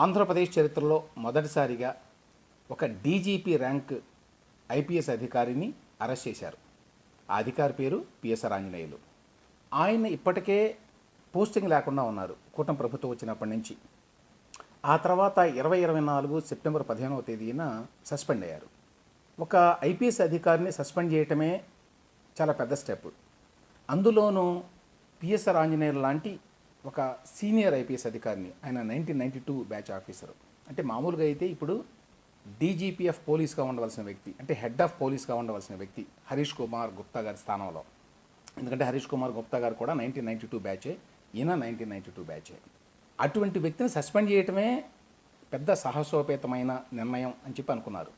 ఆంధ్రప్రదేశ్ చరిత్రలో మొదటిసారిగా ఒక డీజీపీ ర్యాంక్ ఐపీఎస్ అధికారిని అరెస్ట్ చేశారు. ఆ అధికారి పేరు పిఎస్ఆర్ ఆంజనేయులు. ఆయన ఇప్పటికే పోస్టింగ్ లేకుండా ఉన్నారు కూటమి ప్రభుత్వం వచ్చినప్పటి నుంచి. ఆ తర్వాత 2024 సెప్టెంబర్ 15వ తేదీన సస్పెండ్ అయ్యారు. ఒక ఐపీఎస్ అధికారిని సస్పెండ్ చేయటమే చాలా పెద్ద స్టెప్. అందులోనూ పిఎస్ఆర్ ఆంజనేయులు లాంటి ఒక సీనియర్ ఐపీఎస్ అధికారిని, ఆయన 1992 బ్యాచ్ ఆఫీసరు. అంటే మామూలుగా అయితే ఇప్పుడు డీజీపీ ఆఫ్ పోలీస్గా ఉండవలసిన వ్యక్తి, అంటే హెడ్ ఆఫ్ పోలీస్గా ఉండవలసిన వ్యక్తి హరీష్ కుమార్ గుప్తా గారి స్థానంలో. ఎందుకంటే హరీష్ కుమార్ గుప్తా గారు కూడా 1992 బ్యాచే, ఈయన 1992 బ్యాచే. అటువంటి వ్యక్తిని సస్పెండ్ చేయటమే పెద్ద సాహసోపేతమైన నిర్ణయం అని చెప్పి అనుకున్నారు.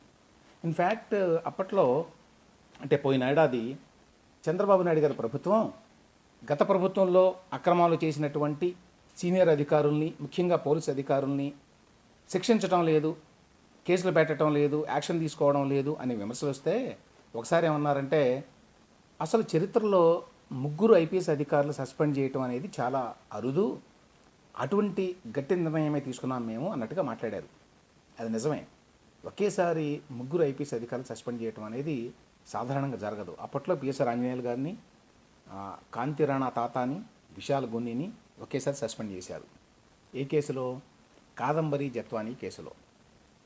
ఇన్ఫ్యాక్ట్ అప్పట్లో, అంటే పోయిన ఏడాది చంద్రబాబు నాయుడు గారి ప్రభుత్వం గత ప్రభుత్వంలో అక్రమాలు చేసినటువంటి సీనియర్ అధికారుల్ని, ముఖ్యంగా పోలీస్ అధికారుల్ని శిక్షించడం లేదు, కేసులు పెట్టడం లేదు, యాక్షన్ తీసుకోవడం లేదు అని విమర్శలు వస్తే ఒకసారి ఏమన్నారంటే, అసలు చరిత్రలో ముగ్గురు ఐపీఎస్ అధికారులు సస్పెండ్ చేయటం అనేది చాలా అరుదు, అటువంటి గట్టి నిర్ణయమే తీసుకున్నాం మేము అన్నట్టుగా మాట్లాడారు. అది నిజమే. ఒకేసారి ముగ్గురు ఐపీఎస్ అధికారులు సస్పెండ్ చేయటం అనేది సాధారణంగా జరగదు. అప్పట్లో పిఎస్ఆర్ ఆంజనేయులు గారిని, కాంతి రాణా తాతాని, విశాల్ గున్నిని ఒకేసారి సస్పెండ్ చేశారు. ఏ కేసులో? కాదంబరి జత్వానీ కేసులో.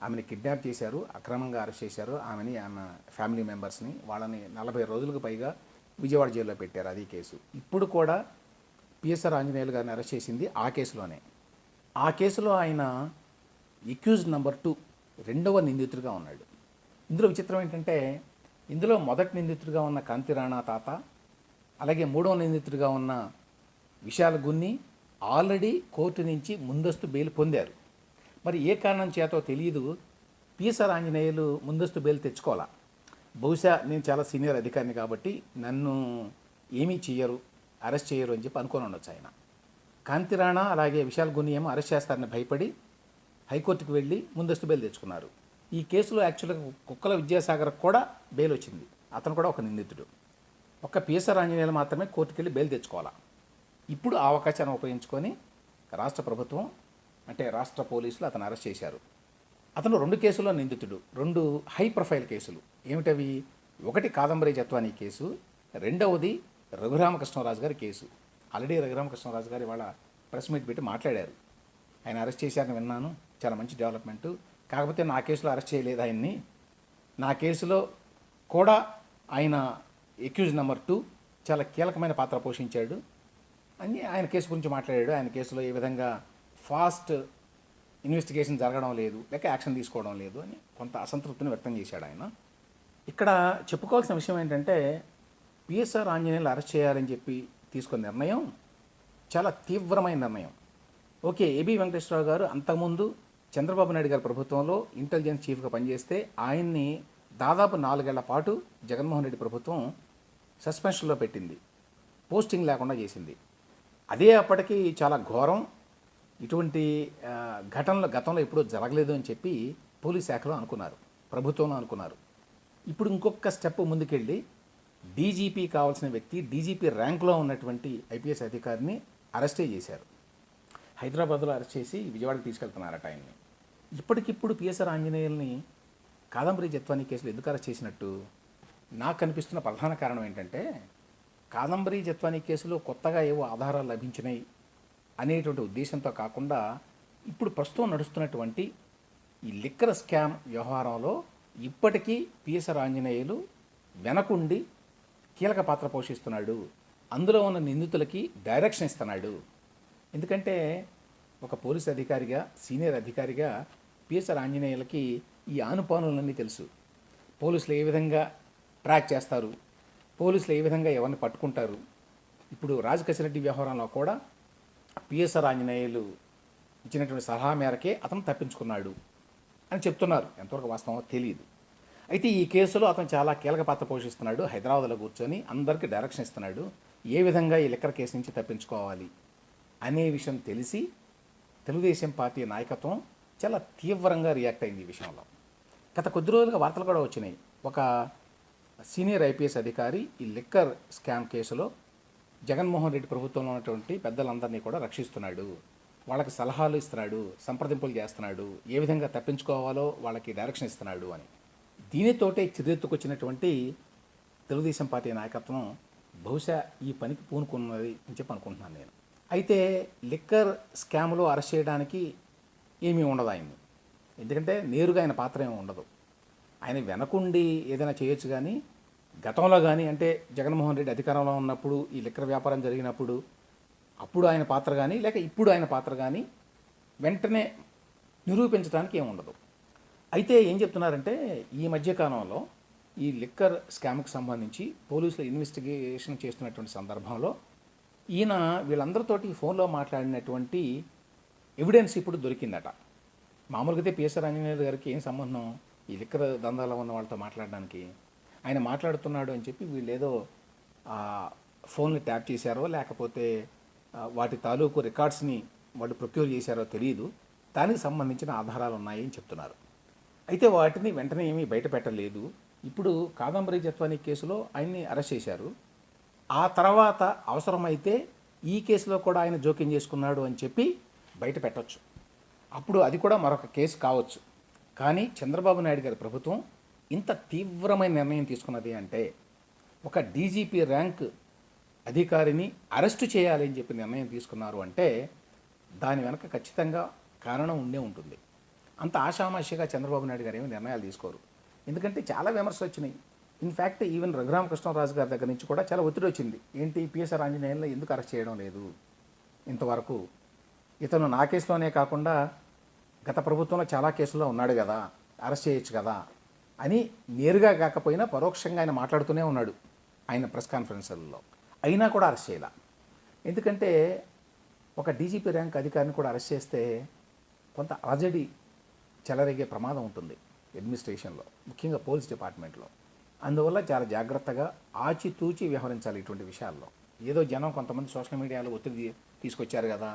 ఆమెను కిడ్నాప్ చేశారు, అక్రమంగా అరెస్ట్ చేశారు ఆమెని, ఆమె ఫ్యామిలీ మెంబర్స్ని. వాళ్ళని 40 రోజులకు పైగా విజయవాడ జైల్లో పెట్టారు. అది కేసు. ఇప్పుడు కూడా పిఎస్ఆర్ ఆంజనేయులు గారిని అరెస్ట్ చేసింది ఆ కేసులోనే. ఆ కేసులో ఆయన ఎక్యూజ్డ్ నెంబర్ 2, రెండవ నిందితుడిగా ఉన్నాడు. ఇందులో విచిత్రం ఏంటంటే, ఇందులో మొదటి నిందితుడిగా ఉన్న కాంతి రాణా తాత, అలాగే మూడవ నిందితుడిగా ఉన్న విశాల్ గున్ని ఆల్రెడీ కోర్టు నుంచి ముందస్తు బెయిల్ పొందారు. మరి ఏ కారణం చేతో తెలియదు పిఎస్ఆర్ ఆంజనేయులు ముందస్తు బెయిల్ తెచ్చుకోవాలా. బహుశా నేను చాలా సీనియర్ అధికారిని కాబట్టి నన్ను ఏమీ చెయ్యరు, అరెస్ట్ చేయరు అని చెప్పి అనుకొని ఉండొచ్చు ఆయన. కాంతి రాణా అలాగే విశాల్ గున్ని ఏమో అరెస్ట్ చేస్తారని భయపడి హైకోర్టుకు వెళ్ళి ముందస్తు బెయిల్ తెచ్చుకున్నారు. ఈ కేసులో యాక్చువల్గా కుక్కల విద్యాసాగర్ కూడా బెయిల్ వచ్చింది, అతను కూడా ఒక నిందితుడు. ఒక్క పిఎస్ఆర్ ఆంజనేయులు మాత్రమే కోర్టుకు వెళ్ళి బెయిల్ తెచ్చుకోవాలా. ఇప్పుడు ఆ అవకాశాన్ని ఉపయోగించుకొని రాష్ట్ర ప్రభుత్వం, అంటే రాష్ట్ర పోలీసులు అతను అరెస్ట్ చేశారు. అతను 2 కేసుల్లో నిందితుడు, 2 హై ప్రొఫైల్ కేసులు. ఏమిటవి? ఒకటి కాదంబరి జత్వానీ కేసు, రెండవది రఘురామకృష్ణరాజు గారి కేసు. ఆల్రెడీ రఘురామకృష్ణరాజు గారు ఇవాళ ప్రెస్ మీట్ పెట్టి మాట్లాడారు. ఆయన అరెస్ట్ చేశారని విన్నాను, చాలా మంచి డెవలప్మెంటు. కాకపోతే నా కేసులో అరెస్ట్ చేయలేదు ఆయన్ని, నా కేసులో కూడా ఆయన ఎక్యూజ్ నెంబర్ 2 చాలా కీలకమైన పాత్ర పోషించాడు అని ఆయన కేసు గురించి మాట్లాడాడు. ఆయన కేసులో ఏ విధంగా ఫాస్ట్ ఇన్వెస్టిగేషన్ జరగడం లేదు, లేక యాక్షన్ తీసుకోవడం లేదు అని కొంత అసంతృప్తిని వ్యక్తం చేశాడు ఆయన. ఇక్కడ చెప్పుకోవాల్సిన విషయం ఏంటంటే, పిఎస్ఆర్ ఆంజనేయులు అరెస్ట్ చేయాలని చెప్పి తీసుకున్న నిర్ణయం చాలా తీవ్రమైన నిర్ణయం. ఓకే, ఏబీ వెంకటేశ్వరరావు గారు అంతకుముందు చంద్రబాబు నాయుడు గారి ప్రభుత్వంలో ఇంటెలిజెన్స్ చీఫ్గా పనిచేస్తే ఆయన్ని దాదాపు 4 ఏళ్ల పాటు జగన్మోహన్ రెడ్డి ప్రభుత్వం సస్పెన్షన్లో పెట్టింది, పోస్టింగ్ లేకుండా చేసింది. అదే అప్పటికి చాలా ఘోరం, ఇటువంటి ఘటనలు గతంలో ఎప్పుడూ జరగలేదు అని చెప్పి పోలీస్ శాఖలో అనుకున్నారు, ప్రభుత్వంలో అనుకున్నారు. ఇప్పుడు ఇంకొక స్టెప్ ముందుకెళ్ళి డీజీపీ కావాల్సిన వ్యక్తి, డీజీపీ ర్యాంకులో ఉన్నటువంటి ఐపీఎస్ అధికారిని అరెస్టే చేశారు. హైదరాబాద్లో అరెస్ట్ చేసి విజయవాడకి తీసుకెళ్తున్నారట ఆయన్ని. ఇప్పటికిప్పుడు పిఎస్ఆర్ ఆంజనేయుల్ని కాదంబరి జత్వానీ కేసులో ఎందుకు అరెస్ట్ చేసినట్టు నాకు కనిపిస్తున్న ప్రధాన కారణం ఏంటంటే, కాదంబరి జత్వానీ కేసులో కొత్తగా ఏవో ఆధారాలు లభించినాయి అనేటువంటి ఉద్దేశంతో కాకుండా, ఇప్పుడు ప్రస్తుతం నడుస్తున్నటువంటి ఈ లిక్కర్ స్కామ్ వ్యవహారంలో ఇప్పటికీ పిఎస్ఆర్ ఆంజనేయులు వెనకుండి కీలక పాత్ర పోషిస్తున్నాడు, అందులో ఉన్న నిందితులకి డైరెక్షన్ ఇస్తున్నాడు. ఎందుకంటే ఒక పోలీస్ అధికారిగా, సీనియర్ అధికారిగా పిఎస్ఆర్ ఆంజనేయులకి ఈ ఆనుపానులన్నీ తెలుసు. పోలీసులు ఏ విధంగా ట్రాక్ చేస్తారు, పోలీసులు ఏ విధంగా ఎవరిని పట్టుకుంటారు. ఇప్పుడు రాజకేశిరెడ్డి వ్యవహారంలో కూడా పిఎస్ఆర్ ఆంజనేయులు ఇచ్చినటువంటి సలహా మేరకే అతను తప్పించుకున్నాడు అని చెప్తున్నారు. ఎంతవరకు వాస్తవమో తెలియదు. అయితే ఈ కేసులో అతను చాలా కీలక పాత్ర పోషిస్తున్నాడు. హైదరాబాద్లో కూర్చొని అందరికీ డైరెక్షన్ ఇస్తున్నాడు, ఏ విధంగా ఈ లిక్కర్ కేసు నుంచి తప్పించుకోవాలి అనే విషయం తెలిసి తెలుగుదేశం పార్టీ నాయకత్వం చాలా తీవ్రంగా రియాక్ట్ అయింది ఈ విషయంలో. గత కొద్ది రోజులుగా వార్తలు కూడా వచ్చినాయి, ఒక సీనియర్ ఐపీఎస్ అధికారి ఈ లిక్కర్ స్కామ్ కేసులో జగన్మోహన్ రెడ్డి ప్రభుత్వంలో ఉన్నటువంటి పెద్దలందరినీ కూడా రక్షిస్తున్నాడు, వాళ్ళకి సలహాలు ఇస్తున్నాడు, సంప్రదింపులు చేస్తున్నాడు, ఏ విధంగా తప్పించుకోవాలో వాళ్ళకి డైరెక్షన్ ఇస్తున్నాడు అని. దీనితోటే చిరెత్తుకొచ్చినటువంటి తెలుగుదేశం పార్టీ నాయకత్వం బహుశా ఈ పనికి పూనుకున్నది అని చెప్పి అనుకుంటున్నాను నేను. అయితే లిక్కర్ స్కామ్లో అరెస్ట్ చేయడానికి ఏమీ ఉండదు ఆయన్ని, ఎందుకంటే నేరుగా ఆయన పాత్ర ఏమి ఉండదు. ఆయన వెనకుండి ఏదైనా చేయొచ్చు, కానీ గతంలో కానీ అంటే జగన్మోహన్ రెడ్డి అధికారంలో ఉన్నప్పుడు ఈ లిక్కర్ వ్యాపారం జరిగినప్పుడు అప్పుడు ఆయన పాత్ర కానీ లేక ఇప్పుడు ఆయన పాత్ర కానీ వెంటనే నిరూపించడానికి ఏముండదు. అయితే ఏం చెప్తున్నారంటే ఈ మధ్యకాలంలో ఈ లిక్కర్ స్కామ్కి సంబంధించి పోలీసులు ఇన్వెస్టిగేషన్ చేస్తున్నటువంటి సందర్భంలో ఈయన వీళ్ళందరితోటి ఫోన్లో మాట్లాడినటువంటి ఎవిడెన్స్ ఇప్పుడు దొరికిందట. మామూలుగా అయితే పిఎస్ఆర్ ఆంజనేయులు గారికి ఏం సంబంధం ఈ లిక్కర్ దందాలో ఉన్న వాళ్ళతో మాట్లాడడానికి? ఆయన మాట్లాడుతున్నాడు అని చెప్పి వీళ్ళు ఏదో ఫోన్ని ట్యాప్ చేశారో లేకపోతే వాటి తాలూకు రికార్డ్స్ని వాళ్ళు ప్రొక్యూర్ చేశారో తెలియదు, దానికి సంబంధించిన ఆధారాలు ఉన్నాయి అని చెప్తున్నారు. అయితే వాటిని వెంటనే ఏమీ బయట పెట్టలేదు. ఇప్పుడు కాదంబరి జత్వానీ కేసులో ఆయన్ని అరెస్ట్ చేశారు. ఆ తర్వాత అవసరమైతే ఈ కేసులో కూడా ఆయన జోక్యం చేసుకున్నాడు అని చెప్పి బయట పెట్టవచ్చు. అప్పుడు అది కూడా మరొక కేసు కావచ్చు. కానీ చంద్రబాబు నాయుడు గారి ప్రభుత్వం ఇంత తీవ్రమైన నిర్ణయం తీసుకున్నది అంటే, ఒక డీజీపీ ర్యాంక్ అధికారిని అరెస్టు చేయాలి అని చెప్పి నిర్ణయం తీసుకున్నారు అంటే దాని వెనక ఖచ్చితంగా కారణం ఉండే ఉంటుంది. అంత ఆషామాషిగా చంద్రబాబు నాయుడు గారు ఏమి నిర్ణయాలు తీసుకోరు. ఎందుకంటే చాలా విమర్శలు వచ్చినాయి. ఇన్ఫ్యాక్ట్ ఈవెన్ రఘురామకృష్ణరాజు గారి దగ్గర నుంచి కూడా చాలా ఒత్తిడి వచ్చింది. ఏంటి పిఎస్ఆర్ ఆంజనేయులను ఎందుకు అరెస్ట్ చేయడం లేదు ఇంతవరకు? ఇతను నా కేసులోనే కాకుండా గత ప్రభుత్వంలో చాలా కేసుల్లో ఉన్నాడు కదా, అరెస్ట్ చేయొచ్చు కదా అని నేరుగా కాకపోయినా పరోక్షంగా ఆయన మాట్లాడుతూనే ఉన్నాడు ఆయన ప్రెస్ కాన్ఫరెన్స్లలో. అయినా కూడా అరెస్ట్ చేయాల. ఎందుకంటే ఒక డీజీపీ ర్యాంక్ అధికారిని కూడా అరెస్ట్ చేస్తే కొంత అలజడి చెలరేగే ప్రమాదం ఉంటుంది అడ్మినిస్ట్రేషన్లో, ముఖ్యంగా పోలీస్ డిపార్ట్మెంట్లో. అందువల్ల చాలా జాగ్రత్తగా ఆచితూచి వ్యవహరించాలి ఇటువంటి విషయాల్లో. ఏదో జనం కొంతమంది సోషల్ మీడియాలో ఒత్తిడి తీసుకొచ్చారు కదా,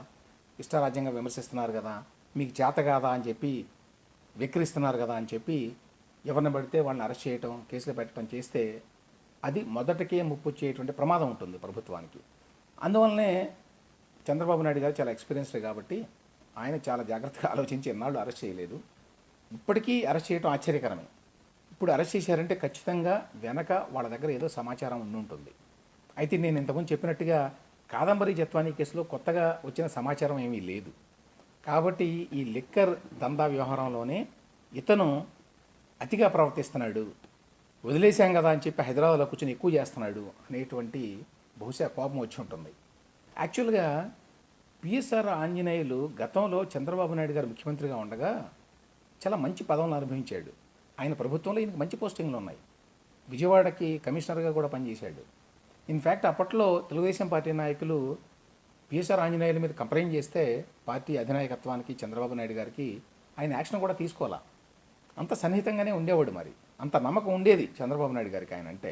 ఇష్టారాజ్యంగా విమర్శిస్తున్నారు కదా, మీకు చేత కాదా అని చెప్పి వెక్కిరిస్తున్నారు కదా అని చెప్పి ఎవరిని పడితే వాళ్ళని అరెస్ట్ చేయటం, కేసులు పెట్టడం చేస్తే అది మొదటికే ముప్పు వచ్చేటువంటి ప్రమాదం ఉంటుంది ప్రభుత్వానికి. అందువల్లనే చంద్రబాబు నాయుడు గారు చాలా ఎక్స్పీరియన్స్డ్ కాబట్టి ఆయన చాలా జాగ్రత్తగా ఆలోచించి ఎన్నాళ్ళు అరెస్ట్ చేయలేదు. ఇప్పటికీ అరెస్ట్ చేయడం ఆశ్చర్యకరమే. ఇప్పుడు అరెస్ట్ చేశారంటే ఖచ్చితంగా వెనక వాళ్ళ దగ్గర ఏదో సమాచారం ఉండి ఉంటుంది. అయితే నేను ఇంతకుముందు చెప్పినట్టుగా కాదంబరి జత్వానీ కేసులో కొత్తగా వచ్చిన సమాచారం ఏమీ లేదు. కాబట్టి ఈ లిక్కర్ దందా వ్యవహారంలోనే ఇతను అతిగా ప్రవర్తిస్తున్నాడు, వదిలేశాం కదా అని చెప్పి హైదరాబాద్లో కూర్చొని ఎక్కువ చేస్తున్నాడు అనేటువంటి బహుశా కోపం వచ్చి ఉంటుంది. యాక్చువల్గా పిఎస్ఆర్ ఆంజనేయులు గతంలో చంద్రబాబు నాయుడు గారు ముఖ్యమంత్రిగా ఉండగా చాలా మంచి పదవులను అనుభవించాడు. ఆయన ప్రభుత్వంలో ఈయనకి మంచి పోస్టింగ్లు ఉన్నాయి. విజయవాడకి కమిషనర్గా కూడా పనిచేశాడు. ఇన్ఫ్యాక్ట్ అప్పట్లో తెలుగుదేశం పార్టీ నాయకులు పిఎస్ఆర్ ఆంజనేయుల మీద కంప్లైంట్ చేస్తే పార్టీ అధినాయకత్వానికి చంద్రబాబు నాయుడు గారికి ఆయన యాక్షన్ కూడా తీసుకోవాలా. అంత సన్నిహితంగానే ఉండేవాడు. మరి అంత నమ్మకం ఉండేది చంద్రబాబు నాయుడు గారికి ఆయన అంటే.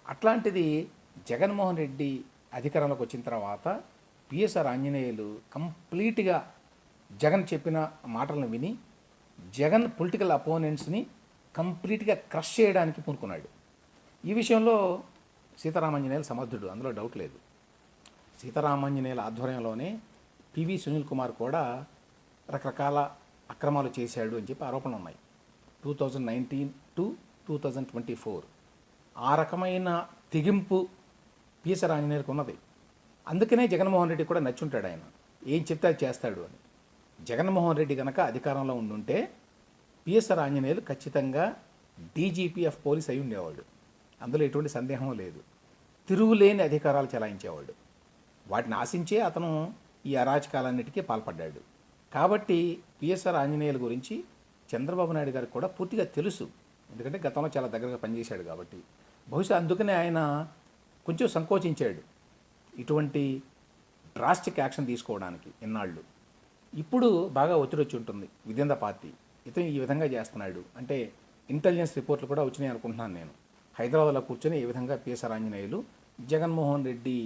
అట్లాంటిది జగన్మోహన్ రెడ్డి అధికారంలోకి వచ్చిన తర్వాత పిఎస్ఆర్ ఆంజనేయులు కంప్లీట్గా జగన్ చెప్పిన మాటలను విని జగన్ పొలిటికల్ అపోనెంట్స్ని కంప్లీట్గా క్రష్ చేయడానికి పూనుకున్నాడు. ఈ విషయంలో సీతారామాంజనేయులు సమర్థుడు, అందులో డౌట్ లేదు. సీతారామాంజనేయుల ఆధ్వర్యంలోనే పివి సునీల్ కుమార్ కూడా రకరకాల అక్రమాలు చేశాడు అని చెప్పి ఆరోపణలు ఉన్నాయి. 2019 to 2024 ఆ రకమైన తెగింపు పిఎస్ఆర్ ఆంజనేయులకు ఉన్నది. అందుకనే జగన్మోహన్ రెడ్డి కూడా నచ్చుంటాడు, ఆయన ఏం చెప్తే అది చేస్తాడు అని. జగన్మోహన్ రెడ్డి కనుక అధికారంలో ఉండుంటే పిఎస్ఆర్ ఆంజనేయులు ఖచ్చితంగా డీజీపీ ఆఫ్ పోలీస్ అయి ఉండేవాడు, అందులో ఎటువంటి సందేహం లేదు. తిరుగులేని అధికారాలు చెలాయించేవాడు. వాటిని ఆశించే అతను ఈ అరాచకాలన్నిటికీ పాల్పడ్డాడు. కాబట్టి పిఎస్ఆర్ ఆంజనేయుల గురించి చంద్రబాబు నాయుడు గారికి కూడా పూర్తిగా తెలుసు, ఎందుకంటే గతంలో చాలా దగ్గరగా పనిచేశాడు కాబట్టి. బహుశా అందుకనే ఆయన కొంచెం సంకోచించాడు ఇటువంటి డ్రాస్టిక్ యాక్షన్ తీసుకోవడానికి ఇన్నాళ్ళు. ఇప్పుడు బాగా ఒత్తిడి వచ్చి ఉంటుంది విదిన్ ద పార్టీ, ఇతను ఈ విధంగా చేస్తున్నాడు అంటే. ఇంటెలిజెన్స్ రిపోర్ట్లు కూడా వచ్చినాయి అనుకుంటున్నాను నేను. హైదరాబాద్లో కూర్చొని ఏ విధంగా పిఎస్ఆర్ ఆంజనేయులు జగన్మోహన్ రెడ్డి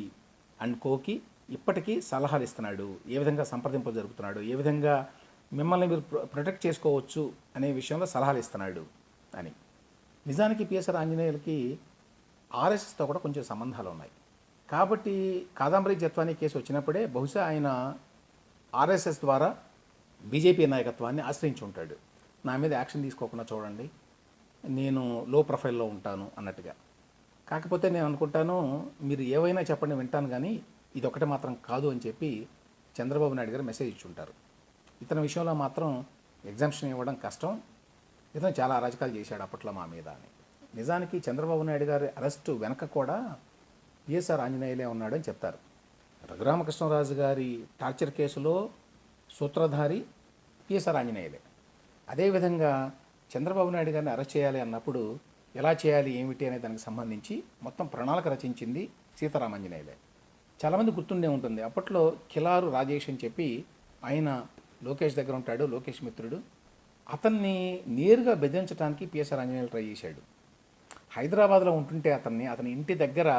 అండ్ కోకి ఇప్పటికీ సలహాలు ఇస్తున్నాడు, ఏ విధంగా సంప్రదింపులు జరుపుతున్నాడు, ఏ విధంగా మిమ్మల్ని మీరు ప్రొటెక్ట్ చేసుకోవచ్చు అనే విషయంలో సలహాలు ఇస్తున్నాడు అని. నిజానికి పిఎస్ఆర్ ఆంజనేయులకి ఆర్ఎస్ఎస్తో కూడా కొంచెం సంబంధాలు ఉన్నాయి. కాబట్టి కాదంబరి జత్వానీ కేసు వచ్చినప్పుడే బహుశా ఆయన ఆర్ఎస్ఎస్ ద్వారా బీజేపీ నాయకత్వాన్ని ఆశ్రయించి ఉంటాడు. నా మీద యాక్షన్ తీసుకోకుండా చూడండి, నేను లో ప్రొఫైల్లో ఉంటాను అన్నట్టుగా. కాకపోతే నేను అనుకుంటాను, మీరు ఏవైనా చెప్పండి వింటాను, కానీ ఇది ఒకటి మాత్రం కాదు అని చెప్పి చంద్రబాబు నాయుడు గారు మెసేజ్ ఇచ్చి ఉంటారు. ఇతని విషయంలో మాత్రం ఎగ్జామ్షన్ ఇవ్వడం కష్టం, ఇతను చాలా అరాజకాలు చేశాడు అప్పట్లో మా మీద అని. నిజానికి చంద్రబాబు నాయుడు గారి అరెస్టు వెనక కూడా పిఎస్ఆర్ ఆంజనేయులే ఉన్నాడని చెప్తారు. రఘురామకృష్ణరాజు గారి టార్చర్ కేసులో సూత్రధారి పిఎస్ఆర్ ఆంజనేయులే. అదేవిధంగా చంద్రబాబు నాయుడు గారిని అరెస్ట్ చేయాలి అన్నప్పుడు ఎలా చేయాలి ఏమిటి అనే దానికి సంబంధించి మొత్తం ప్రణాళిక రచించింది సీతారామాంజనేయులే. చాలామంది గుర్తుండే ఉంటుంది, అప్పట్లో కిలారు రాజేష్ అని చెప్పి ఆయన లోకేష్ దగ్గర ఉంటాడు, లోకేష్ మిత్రుడు. అతన్ని నేరుగా బెదిరించడానికి పిఎస్ఆర్ ఆంజనేయులు ట్రై చేశాడు. హైదరాబాద్లో ఉంటుంటే అతని ఇంటి దగ్గర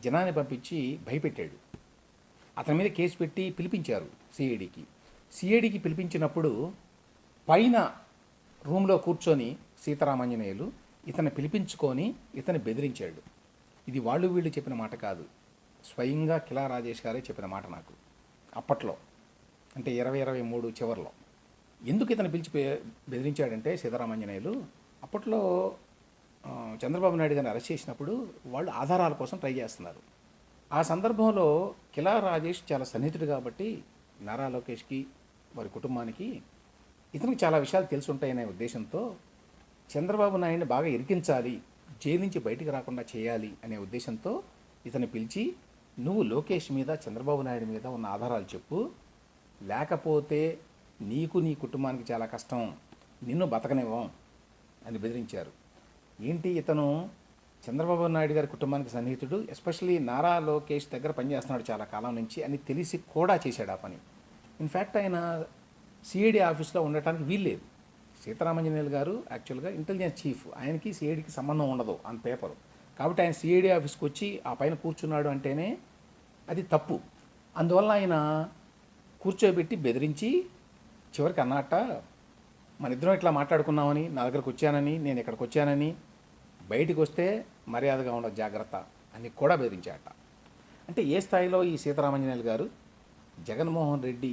జనాన్ని పంపించి భయపెట్టాడు. అతని మీద కేసు పెట్టి పిలిపించారు సిఐడికి పిలిపించినప్పుడు పైన రూమ్లో కూర్చొని సీతారామాంజనేయులు ఇతన్ని పిలిపించుకొని ఇతన్ని బెదిరించాడు. ఇది వాళ్ళు వీళ్ళు చెప్పిన మాట కాదు, స్వయంగా కిలా రాజేష్ గారే చెప్పిన మాట నాకు అప్పట్లో, అంటే 2023 చివరిలో. ఎందుకు ఇతను పిలిచి బెదిరించాడంటే సీతారామాంజనేయులు అప్పట్లో చంద్రబాబు నాయుడు గారిని అరెస్ట్ చేసినప్పుడు వాళ్ళు ఆధారాల కోసం ట్రై చేస్తున్నారు. ఆ సందర్భంలో కిలా రాజేష్ చాలా సన్నిహితుడు కాబట్టి నారా లోకేష్కి వారి కుటుంబానికి ఇతనికి చాలా విషయాలు తెలిసి ఉంటాయనే ఉద్దేశంతో చంద్రబాబు నాయుడిని బాగా ఇరికించాలి, జైలు నుంచి బయటికి రాకుండా చేయాలి అనే ఉద్దేశంతో ఇతను పిలిచి, నువ్వు లోకేష్ మీద చంద్రబాబు నాయుడు మీద ఉన్న ఆధారాలు చెప్పు, లేకపోతే నీకు నీ కుటుంబానికి చాలా కష్టం, నిన్ను బతకనివ్వం అని బెదిరించారు. ఏంటి, ఇతను చంద్రబాబు నాయుడు గారి కుటుంబానికి సన్నిహితుడు, ఎస్పెషల్లీ నారా లోకేష్ దగ్గర పనిచేస్తున్నాడు చాలా కాలం నుంచి అని తెలిసి కూడా చేశాడు ఆ పని. ఇన్ఫ్యాక్ట్ ఆయన సిఐడి ఆఫీస్లో ఉండటానికి వీల్లేదు. సీతారామాంజనేయులు గారు యాక్చువల్గా ఇంటెలిజెన్స్ చీఫ్, ఆయనకి సిఐడికి సంబంధం ఉండదు ఆన్ పేపర్. కాబట్టి ఆయన సిఐడి ఆఫీస్కి వచ్చి ఆ పైన కూర్చున్నాడు అంటేనే అది తప్పు. అందువల్ల ఆయన కూర్చోబెట్టి బెదిరించి చివరికి అన్నట్ట, మన ఇద్దరం ఇట్లా మాట్లాడుకున్నామని, నా దగ్గరకు వచ్చానని, నేను ఇక్కడికి వచ్చానని, బయటికి వస్తే మర్యాదగా ఉండదు జాగ్రత్త అని కూడా బెదిరించాట. అంటే ఏ స్థాయిలో ఈ సీతారామాంజనేయులు గారు జగన్మోహన్ రెడ్డి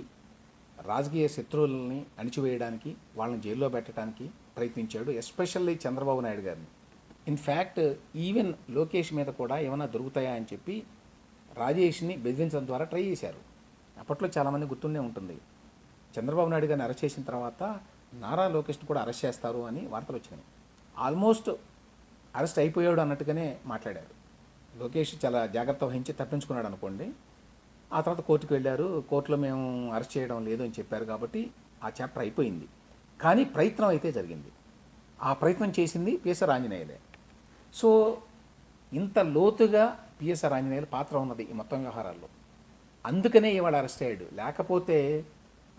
రాజకీయ శత్రువులని అణిచివేయడానికి, వాళ్ళని జైల్లో పెట్టడానికి ప్రయత్నించాడు, ఎస్పెషల్లీ చంద్రబాబు నాయుడు గారిని. ఇన్ఫ్యాక్ట్ ఈవెన్ లోకేష్ మీద కూడా ఏమైనా దొరుకుతాయా అని చెప్పి రాజేష్ని బెదిరించడం ద్వారా ట్రై చేశారు. అప్పట్లో చాలామంది గుర్తుండే ఉంటుంది, చంద్రబాబు నాయుడు గారిని అరెస్ట్ చేసిన తర్వాత నారా లోకేష్ని కూడా అరెస్ట్ చేస్తారు అని వార్తలు వచ్చినాయి. ఆల్మోస్ట్ అరెస్ట్ అయిపోయాడు అన్నట్టుగానే మాట్లాడారు. లోకేష్ చాలా జాగ్రత్త వహించి తప్పించుకున్నాడు అనుకోండి. ఆ తర్వాత కోర్టుకు వెళ్ళారు, కోర్టులో మేము అరెస్ట్ చేయడం లేదు అని చెప్పారు. కాబట్టి ఆ చాప్టర్ అయిపోయింది. కానీ ప్రయత్నం అయితే జరిగింది. ఆ ప్రయత్నం చేసింది పిఎస్ఆర్ ఆంజనేయులే. సో ఇంత లోతుగా పిఎస్ఆర్ ఆంజనేయులు పాత్ర ఉన్నది ఈ మొత్తం వ్యవహారాల్లో. అందుకనే ఇవాళ అరెస్ట్ అయ్యాడు. లేకపోతే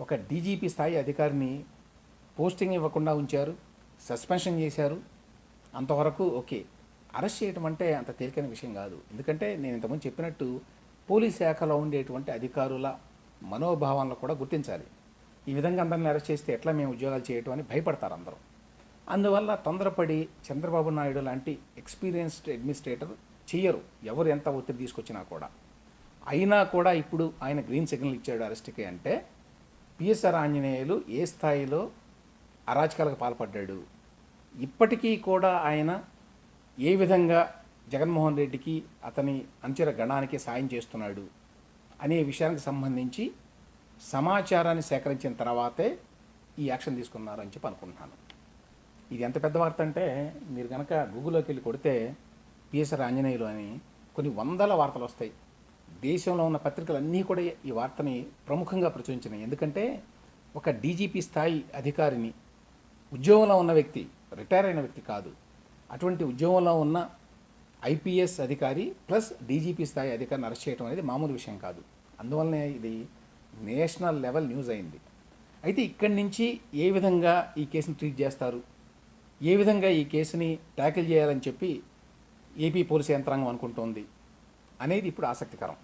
ఒక డీజీపీ స్థాయి అధికారిని పోస్టింగ్ ఇవ్వకుండా ఉంచారు, సస్పెన్షన్ చేశారు. అంతవరకు ఓకే. అరెస్ట్ చేయడం అంటే అంత తేలికైన విషయం కాదు. ఎందుకంటే నేను ఇంతకుముందు చెప్పినట్టు పోలీస్ శాఖలో ఉండేటువంటి అధికారుల మనోభావాలను కూడా గుర్తించాలి. ఈ విధంగా అందరిని అరెస్ట్ చేస్తే ఎట్లా మేము ఉద్యోగాలు చేయటం అని భయపడతారు అందరూ. అందువల్ల తొందరపడి చంద్రబాబు నాయుడు లాంటి ఎక్స్పీరియన్స్డ్ అడ్మినిస్ట్రేటర్ చెయ్యరు, ఎవరు ఎంత ఒత్తిడి తీసుకొచ్చినా కూడా. అయినా కూడా ఇప్పుడు ఆయన గ్రీన్ సిగ్నల్ ఇచ్చాడు అరెస్ట్కి అంటే పిఎస్ఆర్ ఆంజనేయులు ఏ స్థాయిలో అరాచకాలకు పాల్పడ్డాడు, ఇప్పటికీ కూడా ఆయన ఏ విధంగా జగన్మోహన్ రెడ్డికి అతని అంచెల గణానికి సాయం చేస్తున్నాడు అనే విషయానికి సంబంధించి సమాచారాన్ని సేకరించిన తర్వాతే ఈ యాక్షన్ తీసుకున్నారు అని చెప్పి అనుకుంటున్నాను. ఇది ఎంత పెద్ద వార్త అంటే మీరు కనుక గూగుల్లోకి వెళ్ళి కొడితే పిఎస్ఆర్ ఆంజనేయులు అని కొన్ని వందల వార్తలు వస్తాయి. దేశంలో ఉన్న పత్రికలన్నీ కూడా ఈ వార్తని ప్రముఖంగా ప్రచురించినాయి. ఎందుకంటే ఒక డీజీపీ స్థాయి అధికారిని, ఉద్యోగంలో ఉన్న వ్యక్తి, రిటైర్ అయిన వ్యక్తి కాదు, అటువంటి ఉద్యోగంలో ఉన్న ఐపీఎస్ అధికారి ప్లస్ డీజీపీ స్థాయి అధికారిని అరెస్ట్ చేయడం అనేది మామూలు విషయం కాదు. అందువల్లనే ఇది నేషనల్ లెవెల్ న్యూస్ అయింది. అయితే ఇక్కడి నుంచి ఏ విధంగా ఈ కేసుని ట్రీట్ చేస్తారు, ఏ విధంగా ఈ కేసుని ట్యాకిల్ చేయాలని చెప్పి ఏపీ పోలీసు యంత్రాంగం అనుకుంటోంది అనేది ఇప్పుడు ఆసక్తికరం.